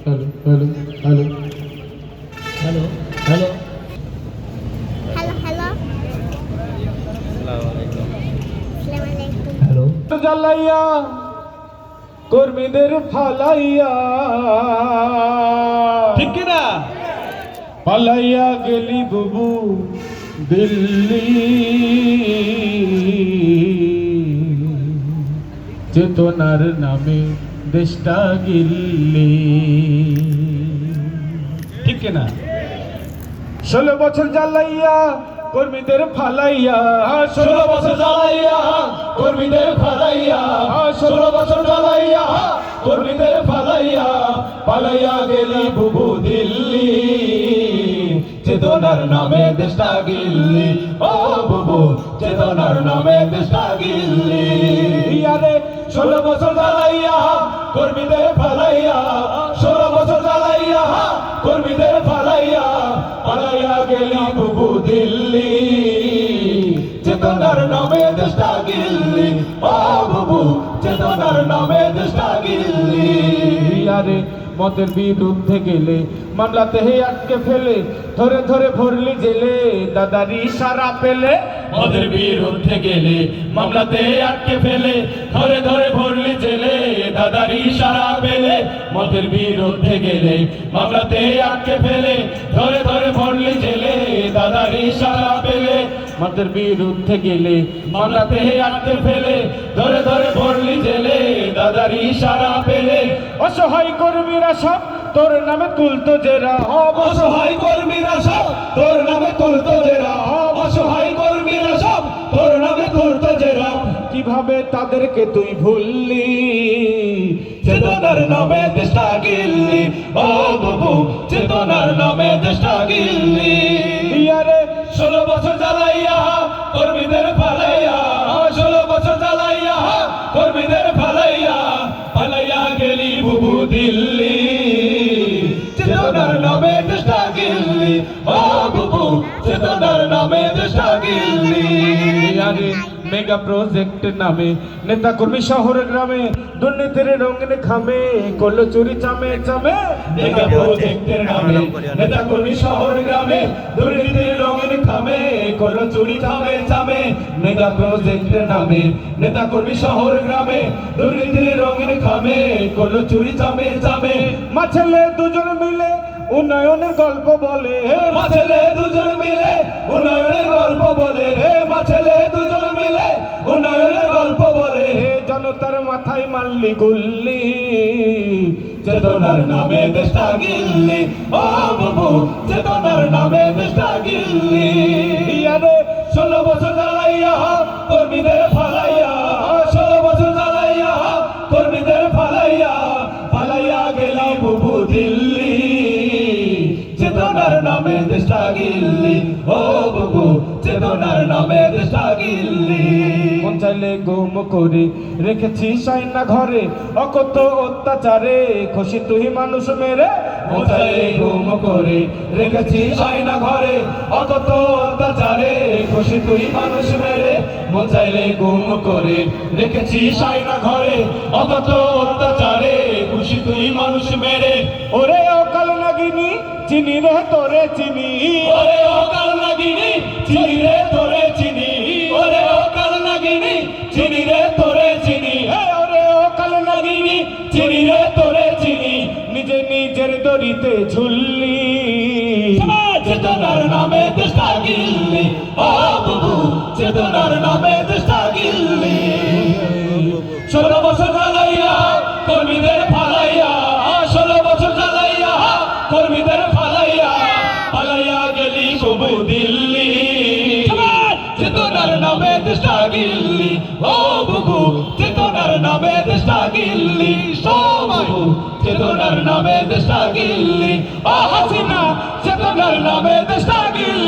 Hello hello hello hello hello hello hello আসসালামু আলাইকুম। Hello জ্বালাইয়া কর্মীদের ফালাইয়া ঠিক কিনা পালাইয়া গেলি বুবু দিল্লি চেতনার নামে দেশটা গিল্লি ঠিক কিনা 16 বছর জ্বালাইয়া কর্মীদের ফালাইয়া 16 বছর জ্বালাইয়া কর্মীদের ফালাইয়া 16 বছর জ্বালাইয়া কর্মীদের ফালাইয়া পালাইয়া গেলি বুবু দিল্লি চেতনার নামে দেশটা গিল্লি ও বুবু চেতনার নামে দেশটা গিল্লি আরে 16 বছর জ্বালাইয়া কর্মীদের ফালাইয়া 16 বছর জ্বালাইয়া কর্মীদের ফালাইয়া পালাইয়া গেলি বুবু দিল্লি চেতনার নামে দেশটা গিল্লি ও বুবু চেতনার নামে দেশটা গিল্লি আরে মতের বিরুদ্ধে গেলে মামলাতে আটকে ফেলে ধরে ধরে ভরলি জেলে দাদারি ইশারা পেলে মতের বিরুদ্ধে গেলে মামলাতে আটকে ফেলে ধরে ধরে ভরলি জেলে দাদারি ইশারা পেলে মতের বিরুদ্ধে গেলে মামলাতে আটকে ফেলে ধরে ধরে ভরলি জেলে দাদারি ইশারা পেলে মতের বিরুদ্ধে গেলে মামলাতে আটকে ফেলে ধরে ধরে ভরলি জেলে দাদারি ইশারা পেলে অসহায় কর্মীরা সব তোর নামে তুলতো জেরা অসহায় কর্মীরা সব তোর নামে তুলতো জেরা অসহায় কর্মীরা সব তোর নামে তুলতো জেরা কিভাবে তাদেরকে তুই ভুললি চেতনার নামে দেশটা গিল্লি ও বাবু চেতনার নামে দেশটা গিল্লি আরে 16 বছর জ্বালাইয়া কর্মীদের ফালাইয়া 16 বছর জ্বালাইয়া কর্মীদের ফালাইয়া পালাইয়া গেলি বুবু দিল্লি চেতনার নামে দেশটা গিল্লি ও বুবু চেতনার নামে দেশটা গিল্লি আরে মেগা প্রজেক্ট নামে নেতা কর্মী শহর গ্রামে দুর্নীতির রঙিন খামে করলো চুরি চামে চামে মেগা প্রজেক্টের নামে নেতা কর্মী শহর গ্রামে দুর্নীতির রঙিন খামে করলো চুরি চামে চামে মেগা প্রজেক্টের নামে নেতা কর্মী শহর গ্রামে দুর্নীতির রঙিন খামে করলো চুরি চামে চামে মা ছেলে দুজন মিলে উন্নয়নের গল্প বলে মা ছেলে দুজন মিলে উন্নয়নের গল্প বলে মা ছেলে দুজন মিলে উন্নয়নের গল্প বলে জনতার মাথায় মাল্লি গুল্লি চেতনার নামে দেশটা গিল্লি ও বাবু চেতনার নামে দেশটা গিল্লি আরে 16 বছর জ্বালাইয়া কর্মীদের ফালাইয়া 16 বছর জ্বালাইয়া কর্মীদের ফালাইয়া পালাইয়া গেলি বুবু দিল্লি চেতনার নামে দেশটা গিল্লি ও বুবু চেতনার নামে দেশটা গিল্লি মন চাইলে গুম করে রেখেছি সাইনা ঘরে অকত অত্যাচারে খুশি তুই মানুষ মেরে মন চাইলে গুম করে রেখেছি সাইনা ঘরে অকত অত্যাচারে খুশি তুই মানুষ মেরে মন চাইলে গুম করে রেখেছি সাইনা ঘরে অকত অত্যাচারে খুশি তুই মানুষ মেরে ওরে অকাল নাগিনী চিনি রে তোরে চিনি ওরে অকাল নাগিনী চিনি রে তোরে চিনি ওরে অকাল নাগিনী চিনি রে তোরে চিনি ওরে অকাল নাগিনী চিনি রে তোরে চিনি নিজে নিজের দড়িতে ঝুললি চেতনার নামে দেশটা গিল্লি ও বাবু চেতনার নামে দেশটা গিল্লি 16 বছর জ্বালাইয়া কর্মীদের ফালাইয়া 16 বছর জ্বালাইয়া কর্মীদের ফালাইয়া পালাইয়া গেলি বুবু দিল্লি চেতনার নামে দেশটা গিল্লি ও বুবু চেতনার নামে দেশটা গিল্লি বাবু চেতনার নামে দেশটা গিল্লি ও হাসিনা চেতনার নামে দেশটা গিল্লি